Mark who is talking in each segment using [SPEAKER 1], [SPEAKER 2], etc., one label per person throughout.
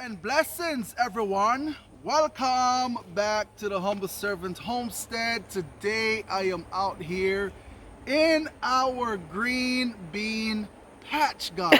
[SPEAKER 1] and blessings, everyone. Welcome back to the Humble Servant Homestead. Today I am out here in our green bean patch, guys.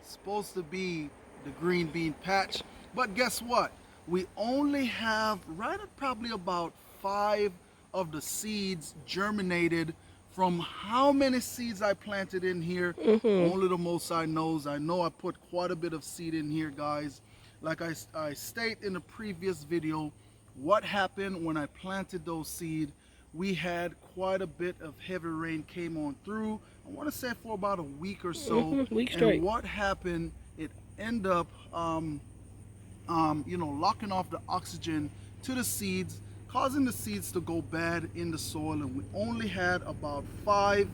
[SPEAKER 1] Supposed to be the green bean patch, but guess what? We only have right at probably about 5 of the seeds germinated from how many seeds I planted in here. Only the Most High knows. I know I put quite a bit of seed in here, guys. Like I state in the previous video, what happened when I planted those seed. We had quite a bit of heavy rain came on through. I want to say for about a week or so.
[SPEAKER 2] Week straight.
[SPEAKER 1] And what happened, it ended up locking off the oxygen to the seeds, causing the seeds to go bad in the soil, and we only had about 5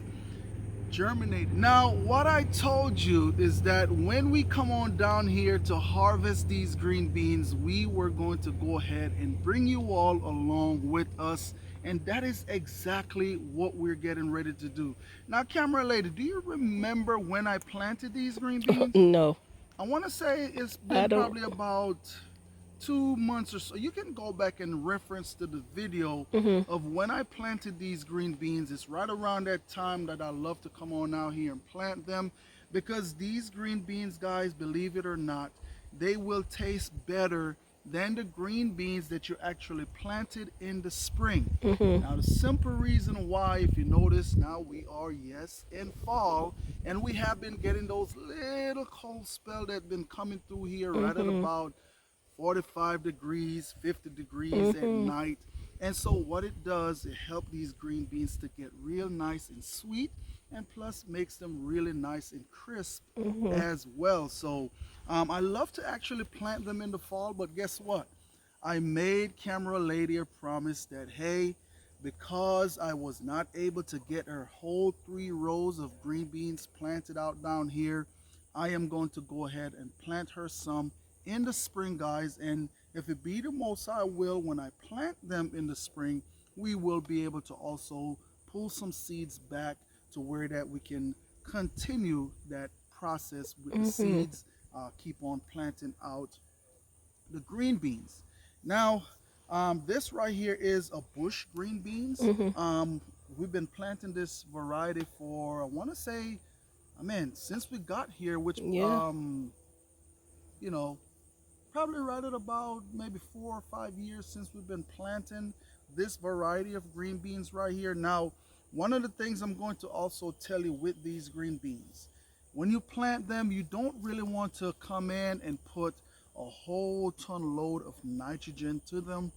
[SPEAKER 1] germinate. Now, what I told you is that when we come on down here to harvest these green beans, we were going to go ahead and bring you all along with us, and that is exactly what we're getting ready to do. Now, camera lady, do you remember when I planted these green beans?
[SPEAKER 2] No.
[SPEAKER 1] I want to say it's been probably about 2 months or so. You can go back and reference to the video of when I planted these green beans. It's right around that time that I love to come on out here and plant them, because these green beans, guys, believe it or not, they will taste better than the green beans that you actually planted in the spring. Now, the simple reason why, if you notice, now we are, yes, in fall, and we have been getting those little cold spell that been coming through here right at about 45 degrees, 50 degrees at night. And so what it does, it helps these green beans to get real nice and sweet, and plus makes them really nice and crisp as well. So I love to actually plant them in the fall, but guess what? I made camera lady a promise that, hey, because I was not able to get her whole 3 rows of green beans planted out down here, I am going to go ahead and plant her some in the spring, guys. And if it be the Most High will, when I plant them in the spring, we will be able to also pull some seeds back to where that we can continue that process with the seeds, keep on planting out the green beans. Now, this right here is a bush green beans. We've been planting this variety for, I want to say, since we got here, which probably right at about maybe 4 or 5 years since we've been planting this variety of green beans right here. Now, one of the things I'm going to also tell you with these green beans, when you plant them, you don't really want to come in and put a whole ton load of nitrogen to them.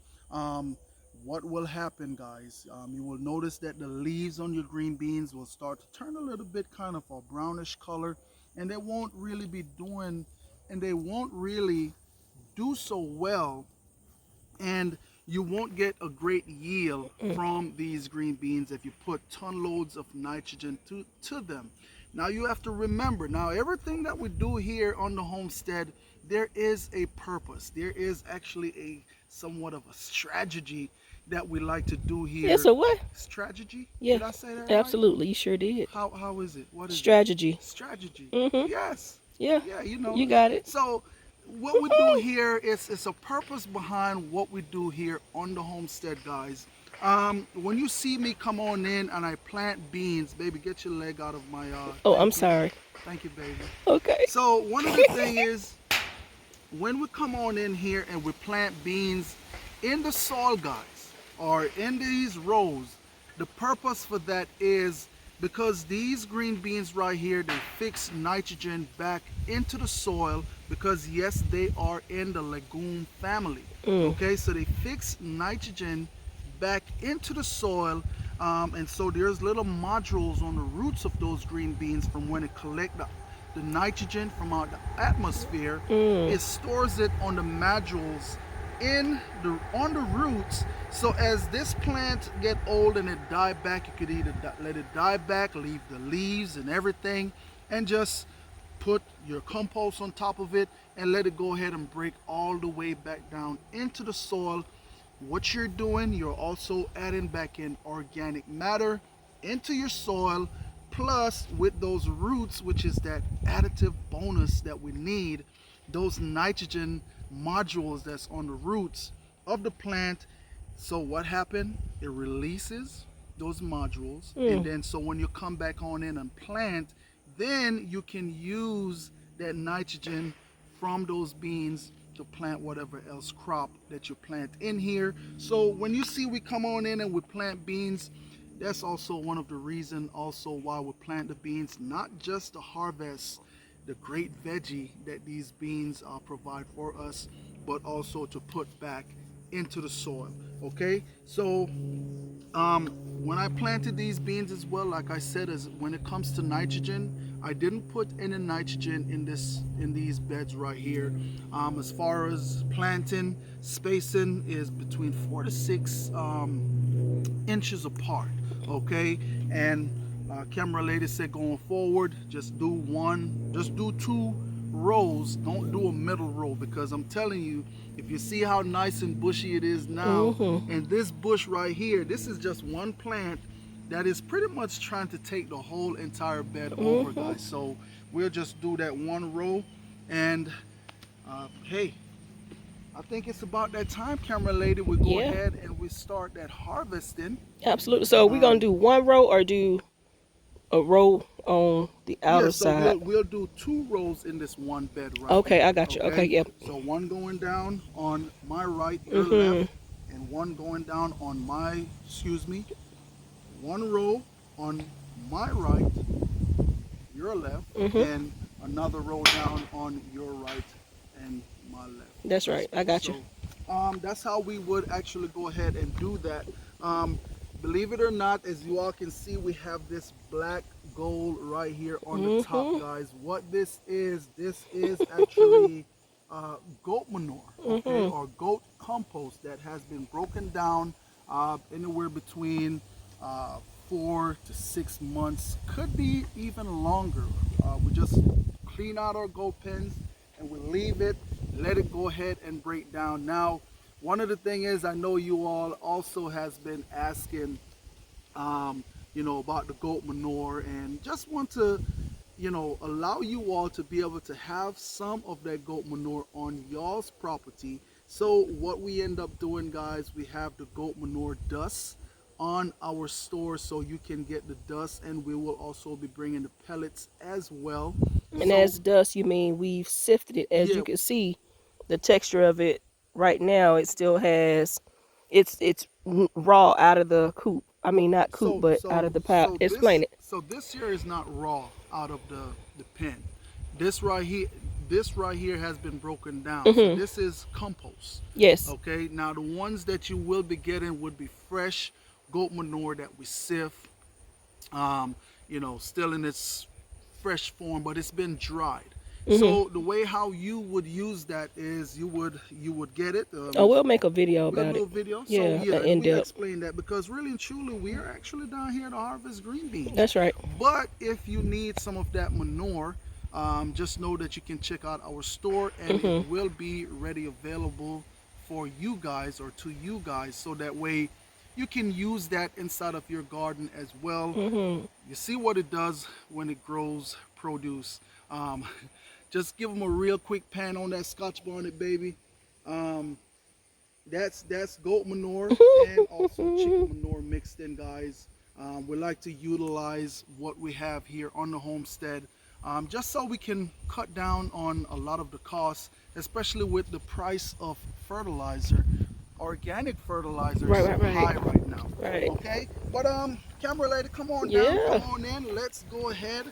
[SPEAKER 1] What will happen, guys, you will notice that the leaves on your green beans will start to turn a little bit kind of a brownish color, and they won't really be doing, and they won't really do so well, and you won't get a great yield from these green beans if you put ton loads of nitrogen to them. Now, you have to remember, now everything that we do here on the homestead, there is a purpose. There is actually a somewhat of a strategy that we like to do here.
[SPEAKER 2] Yes, a what?
[SPEAKER 1] Strategy?
[SPEAKER 2] Yeah.
[SPEAKER 1] Did I say that
[SPEAKER 2] Absolutely,
[SPEAKER 1] right?
[SPEAKER 2] You sure did.
[SPEAKER 1] How is it? What is
[SPEAKER 2] strategy?
[SPEAKER 1] It? Strategy.
[SPEAKER 2] Yes. Yeah.
[SPEAKER 1] Yeah, you know.
[SPEAKER 2] You got it.
[SPEAKER 1] So what we do here is, it's a purpose behind what we do here on the homestead, guys. When you see me come on in and I plant beans, baby, get your leg out of my
[SPEAKER 2] I'm sorry.
[SPEAKER 1] Thank you, baby.
[SPEAKER 2] Okay.
[SPEAKER 1] So one of the things is, when we come on in here and we plant beans in the soil, guys, or in these rows, the purpose for that is because these green beans right here, they fix nitrogen back into the soil, because yes, they are in the legume family. Okay, so they fix nitrogen back into the soil, and so there's little modules on the roots of those green beans from when it collect the nitrogen from out the atmosphere. It stores it on the modules on the roots. So as this plant get old and it die back, you could either let it die back, leave the leaves and everything, and just put your compost on top of it and let it go ahead and break all the way back down into the soil. What you're doing, you're also adding back in organic matter into your soil, plus with those roots, which is that additive bonus that we need, those nitrogen modules that's on the roots of the plant. So what happened? It releases those modules, and then so when you come back on in and plant, then you can use that nitrogen from those beans to plant whatever else crop that you plant in here. So when you see we come on in and we plant beans, that's also one of the reasons also why we plant the beans, not just to harvest the great veggie that these beans provide for us, but also to put back into the soil. Okay, so when I planted these beans as well, like I said, as when it comes to nitrogen, I didn't put any nitrogen in these beds right here. As far as planting spacing is between 4 to 6 inches apart. Okay, and camera lady said going forward, just do 2 rows. Don't do a middle row, because I'm telling you, if you see how nice and bushy it is now, and this bush right here, this is just one plant that is pretty much trying to take the whole entire bed over, guys. So we'll just do that 1 row, and hey, I think it's about that time, camera lady. We go ahead and we start that harvesting.
[SPEAKER 2] Absolutely. So we're gonna do 1 row or do a row on the outer side?
[SPEAKER 1] We'll do 2 rows in this one bed right
[SPEAKER 2] Okay,
[SPEAKER 1] here,
[SPEAKER 2] I got you. Okay, yep.
[SPEAKER 1] So 1 going down on my right, your left, and 1 going down on my, 1 row on my right, your left, and another row down on your right and my left.
[SPEAKER 2] That's right. I got you.
[SPEAKER 1] So, that's how we would actually go ahead and do that. Believe it or not, as you all can see, we have this black gold right here on the top, guys. What this is actually goat manure, okay, or goat compost that has been broken down anywhere between 4 to 6 months, could be even longer. We just clean out our goat pens and we leave it, let it go ahead and break down. Now, one of the things is, I know you all also has been asking, you know, about the goat manure, and just want to, you know, allow you all to be able to have some of that goat manure on y'all's property. So what we end up doing, guys, we have the goat manure dust on our store, so you can get the dust, and we will also be bringing the pellets as well.
[SPEAKER 2] And so, as dust, you mean we've sifted it. As you can see, the texture of it right now, it still has, it's raw out of the coop. I mean, not coop, but out of the pouch. Explain it.
[SPEAKER 1] So this here is not raw out of the pen. This right here has been broken down. So this is compost.
[SPEAKER 2] Yes.
[SPEAKER 1] Okay. Now the ones that you will be getting would be fresh goat manure that we sift. You know, still in its fresh form, but it's been dried. So the way how you would use that is you would get it.
[SPEAKER 2] We'll make a video about it.
[SPEAKER 1] A little video.
[SPEAKER 2] Yeah,
[SPEAKER 1] so, yeah,
[SPEAKER 2] in
[SPEAKER 1] we
[SPEAKER 2] depth.
[SPEAKER 1] Explain that, because really and truly we are actually down here to harvest green beans.
[SPEAKER 2] That's right.
[SPEAKER 1] But if you need some of that manure, just know that you can check out our store, and it will be ready available for you guys, or to you guys, so that way you can use that inside of your garden as well. You see what it does when it grows produce. Just give them a real quick pan on that Scotch bonnet, baby. That's goat manure and also chicken manure mixed in, guys. We like to utilize what we have here on the homestead, just so we can cut down on a lot of the costs, especially with the price of fertilizer. Organic fertilizer is high right now. Okay, but camera lady, come on down, come on in. Let's go ahead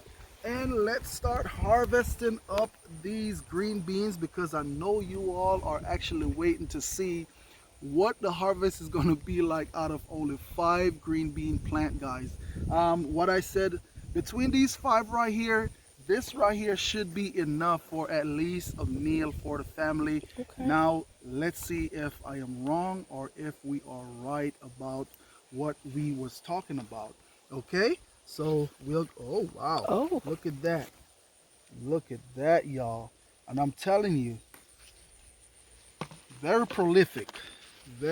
[SPEAKER 1] and let's start harvesting up these green beans, because I know you all are actually waiting to see what the harvest is going to be like out of only 5 green bean plant, guys. What I said, between these 5 right here, this right here should be enough for at least a meal for the family. Now let's see if I am wrong or if we are right about what we was talking about. Okay, so we'll, oh wow, look at that, y'all. And I'm telling you, very prolific. You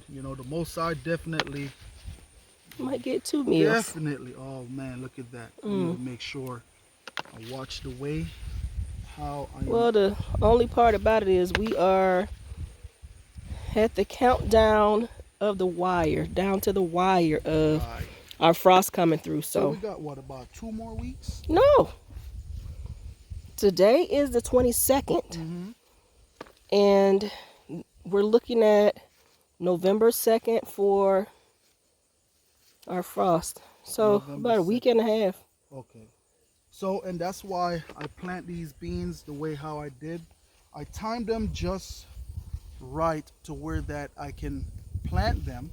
[SPEAKER 1] know, the most I definitely
[SPEAKER 2] might get 2 meals.
[SPEAKER 1] Definitely. Oh man, look at that. I need to make sure I watch the way how I am.
[SPEAKER 2] Well, the only part about it is we are at the countdown of the wire, down to the wire of our frost coming through.
[SPEAKER 1] So we got what, about 2 more weeks?
[SPEAKER 2] No. Today is the 22nd. And we're looking at November 2nd for our frost. So
[SPEAKER 1] November
[SPEAKER 2] about a week and a half.
[SPEAKER 1] Okay. So, and that's why I plant these beans the way how I did. I timed them just right to where that I can plant them,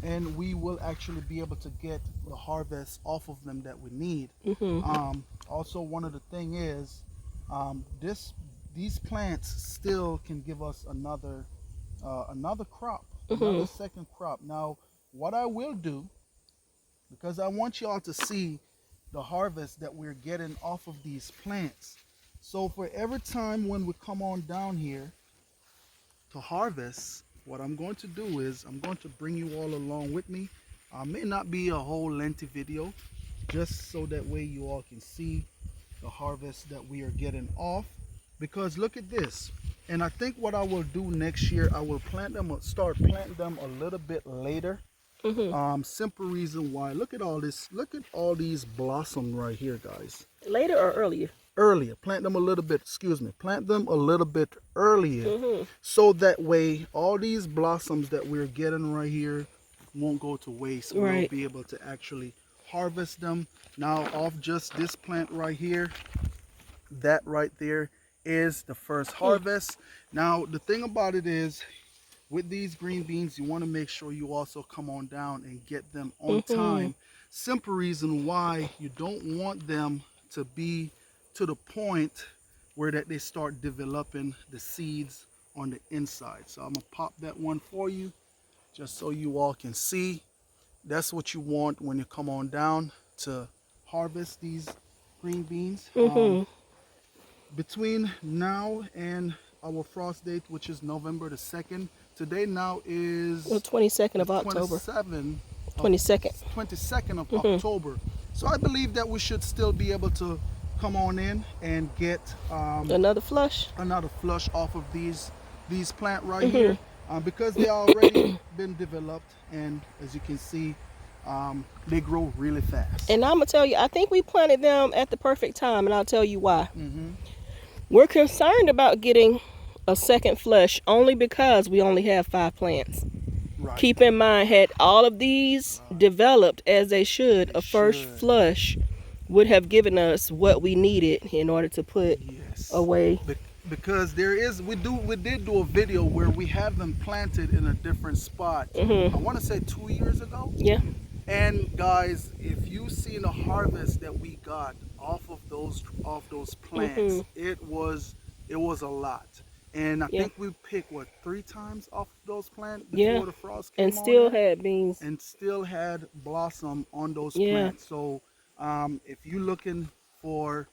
[SPEAKER 1] and we will actually be able to get the harvest off of them that we need. Also, one of the thing is, these plants still can give us another crop, another second crop. Now, what I will do, because I want y'all to see the harvest that we're getting off of these plants. So for every time when we come on down here to harvest, what I'm going to do is I'm going to bring you all along with me. May not be a whole lengthy video, just so that way you all can see the harvest that we are getting off. Because look at this. And I think what I will do next year, I will start planting them a little bit later. Simple reason why. Look at all this. Look at all these blossom right here, guys.
[SPEAKER 2] Later or earlier?
[SPEAKER 1] Earlier. Plant them a little bit. Excuse me. Plant them a little bit earlier, so that way all these blossoms that we're getting right here won't go to waste. We'll be able to actually harvest them. Now, off just this plant right here, that right there is the first harvest. Now, the thing about it is, with these green beans, you want to make sure you also come on down and get them on time. Simple reason why: you don't want them to be to the point where that they start developing the seeds on the inside. So I'm gonna pop that one for you, just so you all can see. That's what you want when you come on down to harvest these green beans. Between now and our frost date, which is November the 2nd, today now is
[SPEAKER 2] the 22nd of October.
[SPEAKER 1] 22nd of October. So I believe that we should still be able to come on in and get
[SPEAKER 2] another flush
[SPEAKER 1] off of these plant right here, because they already been developed, and as you can see, they grow really fast.
[SPEAKER 2] And I'm gonna tell you, I think we planted them at the perfect time, and I'll tell you why. We're concerned about getting a second flush only because we only have 5 plants. Keep in mind, had all of these developed as they should, a first flush would have given us what we needed in order to put away.
[SPEAKER 1] Because we did do a video where we have them planted in a different spot. I want to say 2 years ago. And guys, if you seen the harvest that we got off of those plants, it was a lot. And I think we picked, what, 3 times off of those plants before the frost came on.
[SPEAKER 2] And still had beans.
[SPEAKER 1] And still had blossom on those plants. So if you're looking for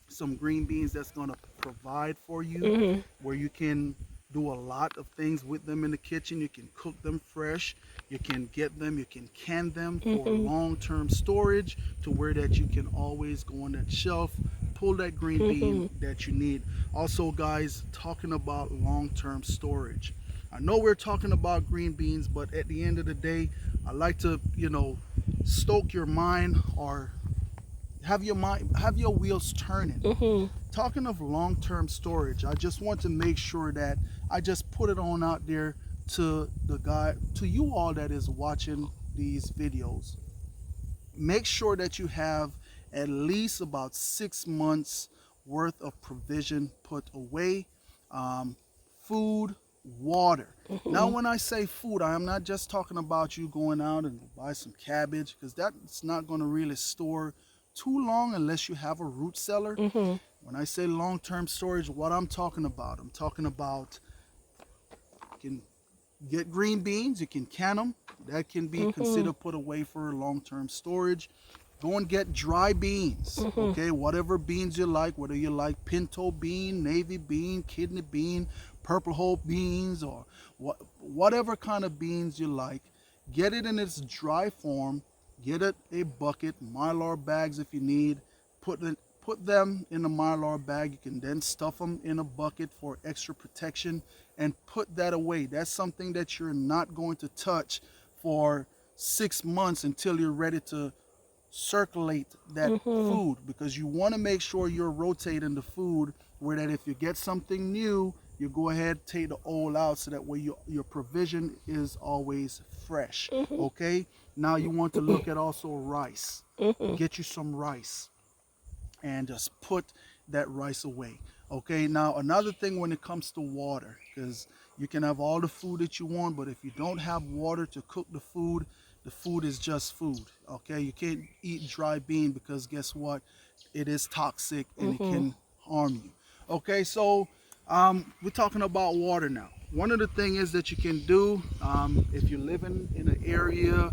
[SPEAKER 1] some green beans that's going to provide for you, where you can do a lot of things with them in the kitchen. You can cook them fresh. You can get them, you can can them for long-term storage, to where that you can always go on that shelf, pull that green bean that you need. Also, guys, talking about long-term storage. I know we're talking about green beans, but at the end of the day, I like to, stoke your mind, or have your wheels turning. Talking of long-term storage, I just want to make sure that I just put it on out there to you all that is watching these videos. Make sure that you have at least about 6 months worth of provision put away. Food, water. Now, when I say food, I am not just talking about you going out and buy some cabbage, because that's not going to really store too long unless you have a root cellar. When I say long-term storage, what I'm talking about, you can get green beans, you can can them. That can be considered put away for long-term storage. Go and get dry beans, okay? Whatever beans you like, whether you like pinto bean, navy bean, kidney bean, purple whole beans, or whatever kind of beans you like, get it in its dry form. Get it a bucket, Mylar bags if you need. Put put them in a Mylar bag. You can then stuff them in a bucket for extra protection and put that away. That's something that you're not going to touch for 6 months until you're ready to circulate that food, because you want to make sure you're rotating the food where that if you get something new, you go ahead, take the old out, so that way your provision is always fresh. Okay, now you want to look at also rice. Get you some rice and just put that rice away. Okay, now another thing when it comes to water, because you can have all the food that you want, but if you don't have water to cook the food is just food. Okay, you can't eat dry bean, because guess what, it is toxic and it can harm you. Okay, so we're talking about water now. One of the things is that you can do, if you're living in an area,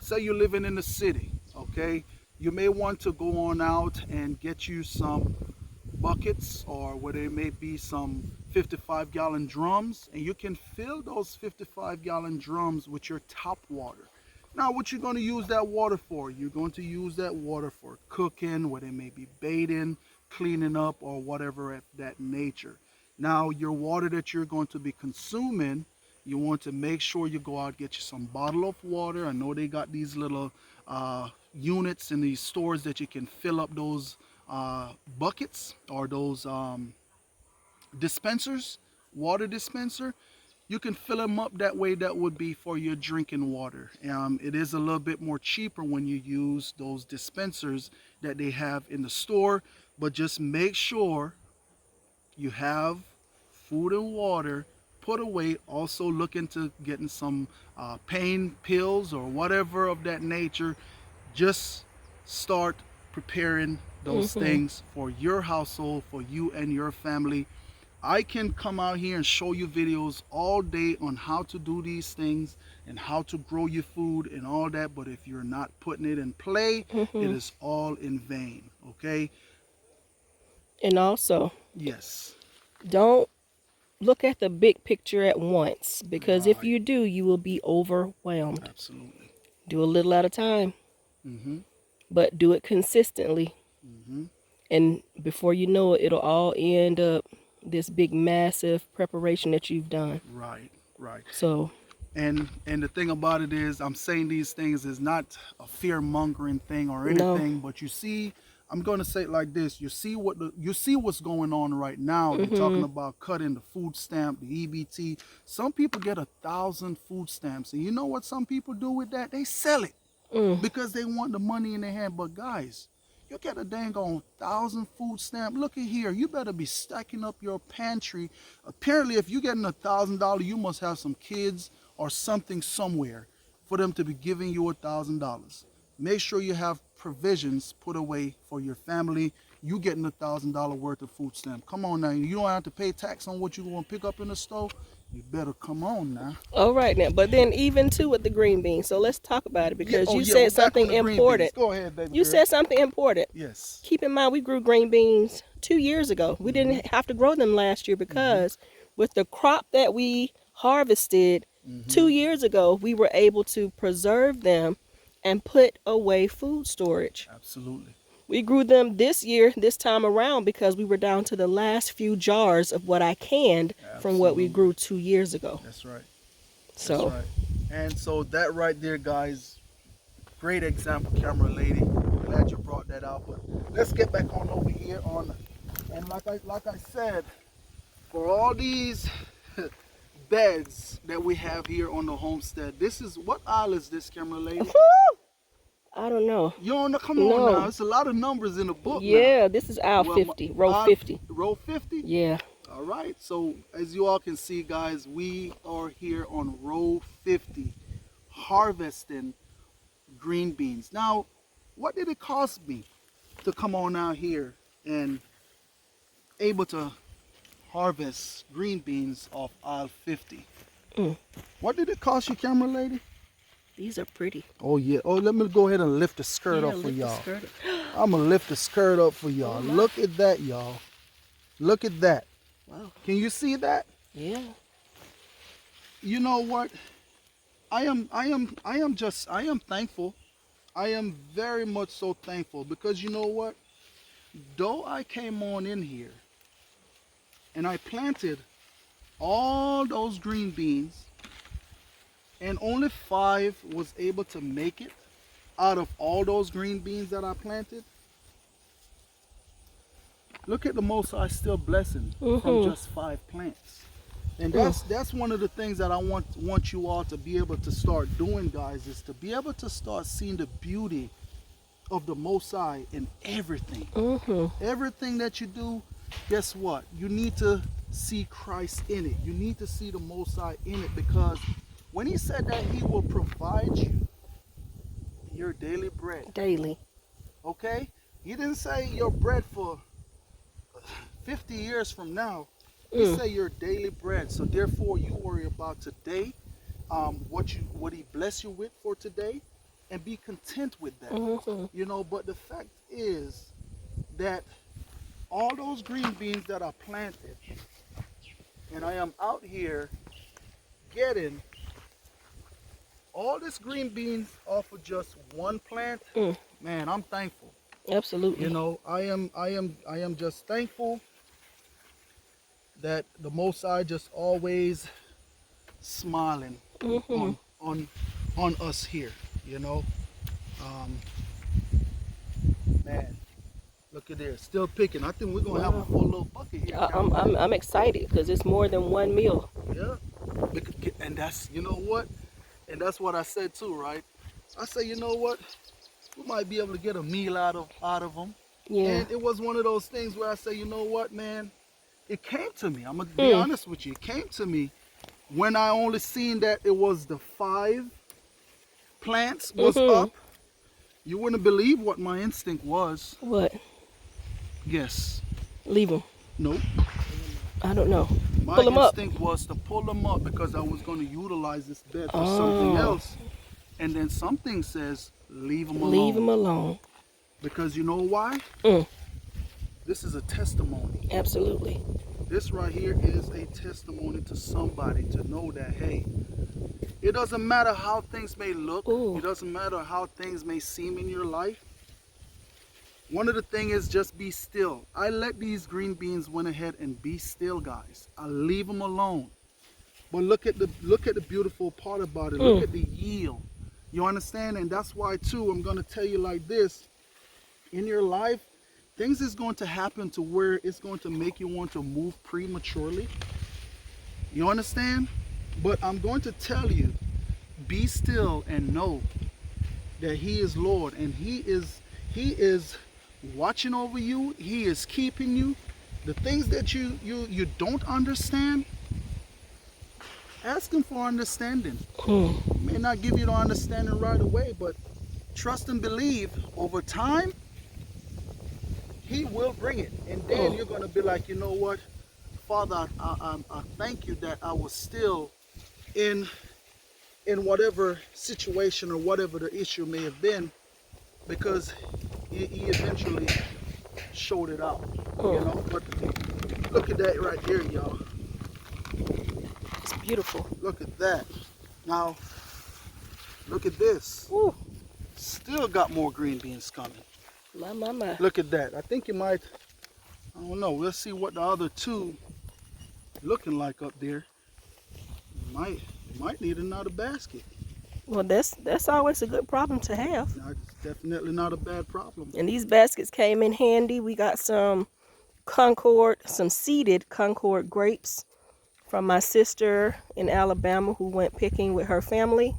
[SPEAKER 1] say you're living in the city, okay, you may want to go on out and get you some buckets, or where there may be some 55-gallon drums, and you can fill those 55-gallon drums with your tap water. Now, what you're going to use that water for? You're going to use that water for cooking, where they may be bathing, cleaning up, or whatever of that nature. Now, your water that you're going to be consuming, you want to make sure you go out, get you some bottle of water. I know they got these little units in these stores that you can fill up those buckets, or those dispensers, water dispenser. You can fill them up that way. That would be for your drinking water. It is a little bit more cheaper when you use those dispensers that they have in the store, but just make sure you have food and water put away. Also look into getting some pain pills or whatever of that nature. Just start preparing those things for your household, for you and your family. I can come out here and show you videos all day on how to do these things and how to grow your food and all that, but if you're not putting it in play, it is all in vain. Okay?
[SPEAKER 2] And also,
[SPEAKER 1] yes,
[SPEAKER 2] don't look at the big picture at once, because if
[SPEAKER 1] right,
[SPEAKER 2] you do, you will be overwhelmed.
[SPEAKER 1] absolutely.
[SPEAKER 2] Do a little at a time, but do it consistently. And before you know it, it'll all end up this big massive preparation that you've done.
[SPEAKER 1] Right, right.
[SPEAKER 2] So,
[SPEAKER 1] And the thing about it is, I'm saying these things is not a fear mongering thing or
[SPEAKER 2] no.
[SPEAKER 1] anything, but you see, I'm going to say it like this: you see what's going on right now. They're talking about cutting the food stamp, the EBT. Some people get 1,000 food stamps, and you know what some people do with that? They sell it because they want the money in their hand. But guys, you get a dang on 1,000 food stamp. Look at here. You better be stacking up your pantry. Apparently, if you're getting $1,000, you must have some kids or something somewhere for them to be giving you $1,000. Make sure you have provisions put away for your family. You getting $1,000 worth of food stamp. Come on now. You don't have to pay tax on what you're going to pick up in the store. You better come on now.
[SPEAKER 2] All right now, but then even too with the green beans. So let's talk about it, because you
[SPEAKER 1] we're
[SPEAKER 2] said
[SPEAKER 1] back on
[SPEAKER 2] something
[SPEAKER 1] the green
[SPEAKER 2] important.
[SPEAKER 1] beans. Go ahead, baby
[SPEAKER 2] You
[SPEAKER 1] girl.
[SPEAKER 2] said something important.
[SPEAKER 1] Yes.
[SPEAKER 2] Keep in mind, we grew green beans 2 years ago. We didn't have to grow them last year, because with the crop that we harvested 2 years ago, we were able to preserve them and put away food storage.
[SPEAKER 1] Absolutely.
[SPEAKER 2] We grew them this year, this time around, because we were down to the last few jars of what I canned from what we grew 2 years ago.
[SPEAKER 1] That's right.
[SPEAKER 2] So,
[SPEAKER 1] That's right. And so that right there, guys, great example, camera lady. Glad you brought that out. But let's get back on over here on, and like I said, for all these beds that we have here on the homestead, this is, what aisle is this, camera lady?
[SPEAKER 2] I don't know.
[SPEAKER 1] You don't know? Come on now. It's a lot of numbers in the book now.
[SPEAKER 2] Yeah, this is aisle 50, row 50.
[SPEAKER 1] Row 50?
[SPEAKER 2] Yeah.
[SPEAKER 1] All right. So as you all can see, guys, we are here on row 50 harvesting green beans. Now, what did it cost me to come on out here and able to harvest green beans off aisle 50? What did it cost you, camera lady?
[SPEAKER 2] These are pretty.
[SPEAKER 1] Oh yeah. Oh, let me go ahead and lift the skirt up for y'all. I'm gonna lift the skirt up for y'all.
[SPEAKER 2] Oh,
[SPEAKER 1] look at that, y'all. Look at that.
[SPEAKER 2] Wow.
[SPEAKER 1] Can you see that?
[SPEAKER 2] Yeah.
[SPEAKER 1] You know what? I am thankful. I am very much so thankful, because you know what? though I came on in here and I planted all those green beans and only 5 was able to make it out of all those green beans that I planted, look at the Most High still blessing from just 5 plants. And that's one of the things that I want you all to be able to start doing, guys, is to be able to start seeing the beauty of the Most High in everything. Everything that you do, guess what? You need to see Christ in it. You need to see the Most High in it, because when he said that he will provide you your daily bread.
[SPEAKER 2] Daily.
[SPEAKER 1] Okay? He didn't say your bread for 50 years from now. He said your daily bread. So therefore you worry about today, what he bless you with for today, and be content with that. You know, but the fact is that all those green beans that I planted, and I am out here getting all this green beans off of just one plant, man, I'm thankful.
[SPEAKER 2] Absolutely.
[SPEAKER 1] You know, I am just thankful that the Most High just always smiling on us here, you know. Man, look at there, still picking. I think we're gonna have a full little bucket here.
[SPEAKER 2] I'm excited because it's more than one meal.
[SPEAKER 1] Yeah, and that's, you know what, and that's what I said too, right? I say, you know what, we might be able to get a meal out of them.
[SPEAKER 2] Yeah.
[SPEAKER 1] And it was one of those things where I say, you know what, man, it came to me. I'm gonna be honest with you. It came to me when I only seen that it was the 5 plants was up. You wouldn't believe what my instinct was.
[SPEAKER 2] What?
[SPEAKER 1] Guess.
[SPEAKER 2] Leave them.
[SPEAKER 1] Nope.
[SPEAKER 2] I don't know.
[SPEAKER 1] My
[SPEAKER 2] pull them up.
[SPEAKER 1] instinct was to pull them up because I was going to utilize this bed for something else. And then something says, leave them alone.
[SPEAKER 2] Leave them alone.
[SPEAKER 1] Because you know why? This is a testimony.
[SPEAKER 2] Absolutely.
[SPEAKER 1] This right here is a testimony to somebody to know that, hey, it doesn't matter how things may look. It doesn't matter how things may seem in your life. One of the things is just be still. I let these green beans went ahead and be still, guys. I leave them alone. But look at the beautiful part about it. Look at the yield. You understand? And that's why too, I'm going to tell you like this. In your life, things is going to happen to where it's going to make you want to move prematurely. You understand? But I'm going to tell you, be still and know that he is Lord, and he is watching over you. He is keeping you. The things that you don't understand, ask him for understanding. He may not give you the understanding right away, but trust and believe over time, he will bring it. And then you're going to be like, you know what, Father, I thank you that I was still in whatever situation or whatever the issue may have been, because he eventually showed it out. You know, but look at that right here, y'all.
[SPEAKER 2] It's beautiful.
[SPEAKER 1] Look at that. Now, look at this. Still got more green beans coming.
[SPEAKER 2] My.
[SPEAKER 1] Look at that. I think you might, I don't know. Let's see what the other 2 looking like up there. You might need another basket.
[SPEAKER 2] Well, that's always a good problem to have.
[SPEAKER 1] No, it's definitely not a bad problem.
[SPEAKER 2] And these baskets came in handy. We got some some seeded Concord grapes from my sister in Alabama who went picking with her family.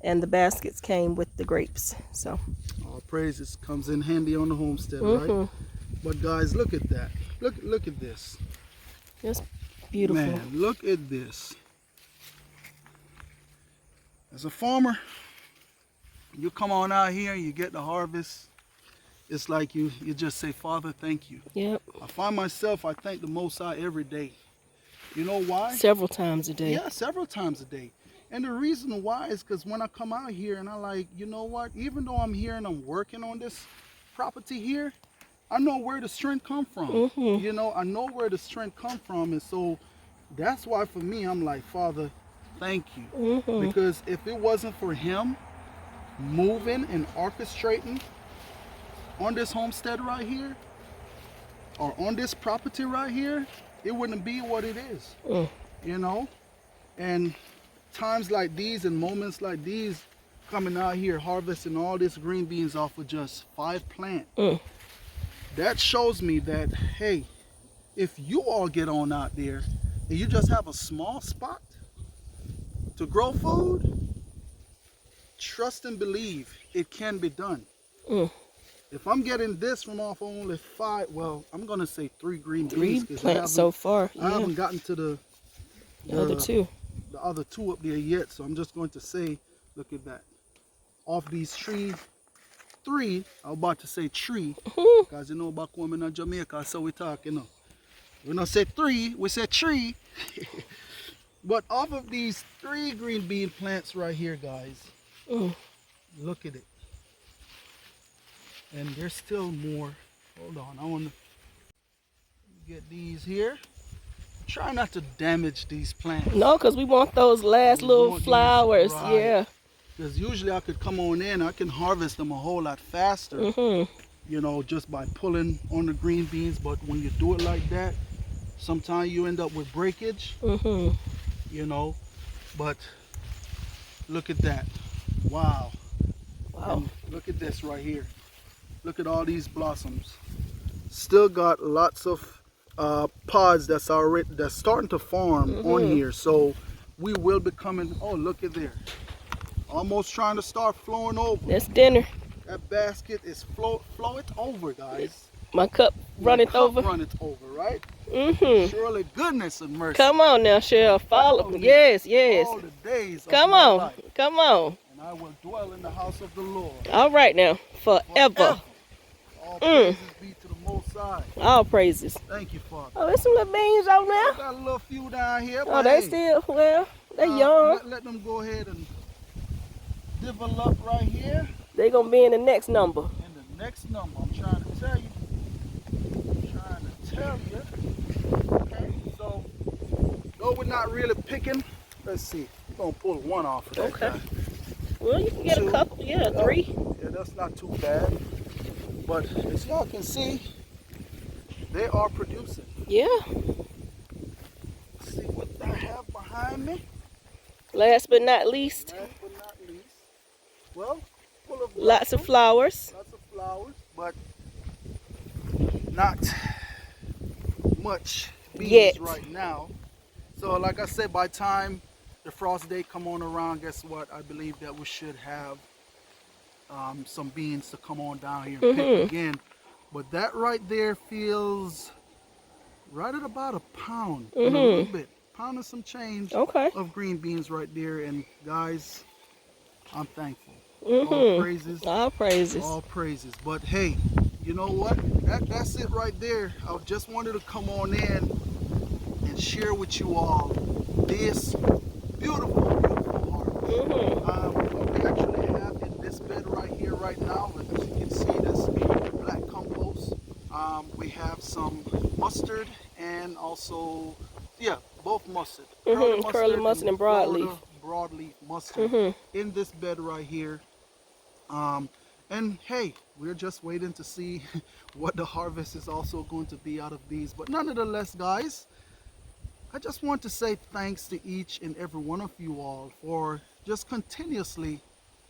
[SPEAKER 2] And the baskets came with the grapes. So
[SPEAKER 1] all praises comes in handy on the homestead, right? But guys, look at that. Look at this.
[SPEAKER 2] It's beautiful.
[SPEAKER 1] Man, look at this. As a farmer, you come on out here, you get the harvest. It's like you just say, Father, thank you.
[SPEAKER 2] Yep.
[SPEAKER 1] I find myself, I thank the Most High every day. You know why?
[SPEAKER 2] Several times a day.
[SPEAKER 1] Yeah, several times a day. And the reason why is because when I come out here and I like, you know what, even though I'm here and I'm working on this property here, I know where the strength come from. You know, I know where the strength come from. And so that's why for me, I'm like, Father, thank you. Because if it wasn't for him moving and orchestrating on this homestead right here, or on this property right here, it wouldn't be what it is. You know, and times like these and moments like these, coming out here harvesting all this green beans off of just 5 plants, that shows me that, hey, if you all get on out there and you just have a small spot to grow food, trust and believe it can be done. If I'm getting this from off only 5, well, I'm gonna say 3 green beans.
[SPEAKER 2] 3 plants so far.
[SPEAKER 1] I haven't gotten to the
[SPEAKER 2] other 2.
[SPEAKER 1] The other 2 up there yet, so I'm just going to say, look at that. Off these 3, I was about to say tree, because you know back home in Jamaica, so we talk, you know. We don't say 3, we say tree. But off of these 3 green bean plants right here, guys, look at it. And there's still more. Hold on, I want to get these here. Try not to damage these plants.
[SPEAKER 2] No, because we want those last little flowers.
[SPEAKER 1] Right.
[SPEAKER 2] Yeah.
[SPEAKER 1] Because usually I could come on in, I can harvest them a whole lot faster, you know, just by pulling on the green beans. But when you do it like that, sometimes you end up with breakage, you know. But look at that. Wow. And look at this right here. Look at all these blossoms. Still got lots of pods that's starting to form on here. So we will be coming. Oh, look at there. Almost trying to start flowing over.
[SPEAKER 2] That's dinner.
[SPEAKER 1] That basket is flowing over, guys.
[SPEAKER 2] My cup runneth over.
[SPEAKER 1] Runneth over, right? Surely goodness and mercy.
[SPEAKER 2] Come on now, Cheryl. Follow me. Yes, yes.
[SPEAKER 1] All the days of
[SPEAKER 2] Come
[SPEAKER 1] my
[SPEAKER 2] on.
[SPEAKER 1] life.
[SPEAKER 2] Come on.
[SPEAKER 1] And I will dwell in the house of the Lord.
[SPEAKER 2] All right now. Forever.
[SPEAKER 1] All praises be to the Most High.
[SPEAKER 2] All praises.
[SPEAKER 1] Thank you, Father.
[SPEAKER 2] Oh, there's some little beans out
[SPEAKER 1] I
[SPEAKER 2] there.
[SPEAKER 1] got a little few down here.
[SPEAKER 2] Oh,
[SPEAKER 1] But
[SPEAKER 2] they
[SPEAKER 1] hey,
[SPEAKER 2] still, well, they young.
[SPEAKER 1] Let them go ahead and develop right here.
[SPEAKER 2] They gonna be in the next number.
[SPEAKER 1] In the next number, I'm trying to tell you. Okay, so though we're not really picking, let's see. We're gonna pull 1 off of that guy.
[SPEAKER 2] Well, you can get
[SPEAKER 1] 2.
[SPEAKER 2] a couple. Yeah, 3.
[SPEAKER 1] Yeah, that's not too bad. But as y'all can see, they are producing.
[SPEAKER 2] Yeah.
[SPEAKER 1] Let's see what I have behind me.
[SPEAKER 2] Last but not least.
[SPEAKER 1] Last but not least. Well, full of
[SPEAKER 2] Lots of flowers.
[SPEAKER 1] Lots of flowers, but not much beans
[SPEAKER 2] yet
[SPEAKER 1] right now. So like I said, by time the frost day come on around, guess what? I believe that we should have some beans to come on down here and pick again. But that right there feels right at about a pound, and a little bit, pound and some change of green beans right there. And guys, I'm thankful. All praises.
[SPEAKER 2] All praises.
[SPEAKER 1] All praises. But hey, you know what? That's it right there. I just wanted to come on in and share with you all this beautiful, beautiful harvest. What we actually have in this bed right here, right now, as you can see, this black compost. We have some mustard and also, yeah, both mustard.
[SPEAKER 2] Curly mustard and broadleaf.
[SPEAKER 1] Broadleaf mustard in this bed right here. And hey, we're just waiting to see what the harvest is also going to be out of these. But nonetheless, guys, I just want to say thanks to each and every one of you all for just continuously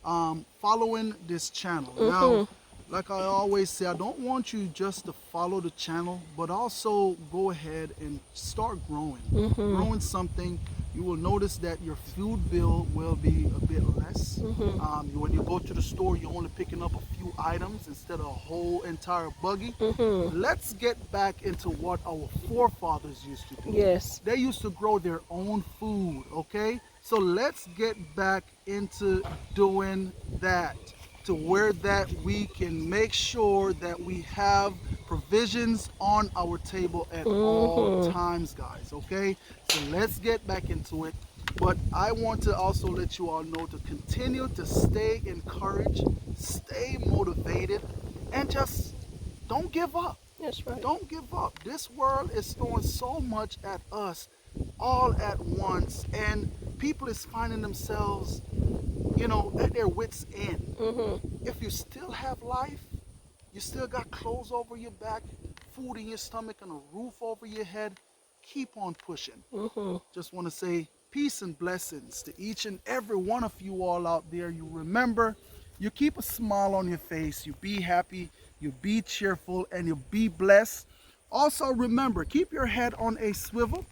[SPEAKER 1] following this channel. Now, like I always say, I don't want you just to follow the channel, but also go ahead and start growing. Growing something. You will notice that your food bill will be a bit less. When you go to the store, you're only picking up a few items instead of a whole entire buggy. Let's get back into what our forefathers used to do.
[SPEAKER 2] Yes.
[SPEAKER 1] They used to grow their own food, okay? So let's get back into doing that, to where that we can make sure that we have provisions on our table at all times, guys, okay? So let's get back into it. But I want to also let you all know to continue to stay encouraged, stay motivated, and just don't give up.
[SPEAKER 2] That's right.
[SPEAKER 1] Don't give up. This world is throwing so much at us all at once, and people is finding themselves, you know, at their wits' end. If you still have life, you still got clothes over your back, food in your stomach and a roof over your head, keep on pushing. Just want to say peace and blessings to each and every one of you all out there. You remember, you keep a smile on your face, you be happy, you be cheerful, and you be blessed. Also remember, keep your head on a swivel,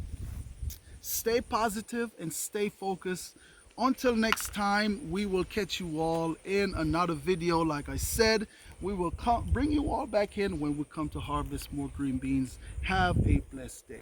[SPEAKER 1] stay positive, and stay focused. Until next time, we will catch you all in another video. Like I said, we will bring you all back in when we come to harvest more green beans. Have a blessed day.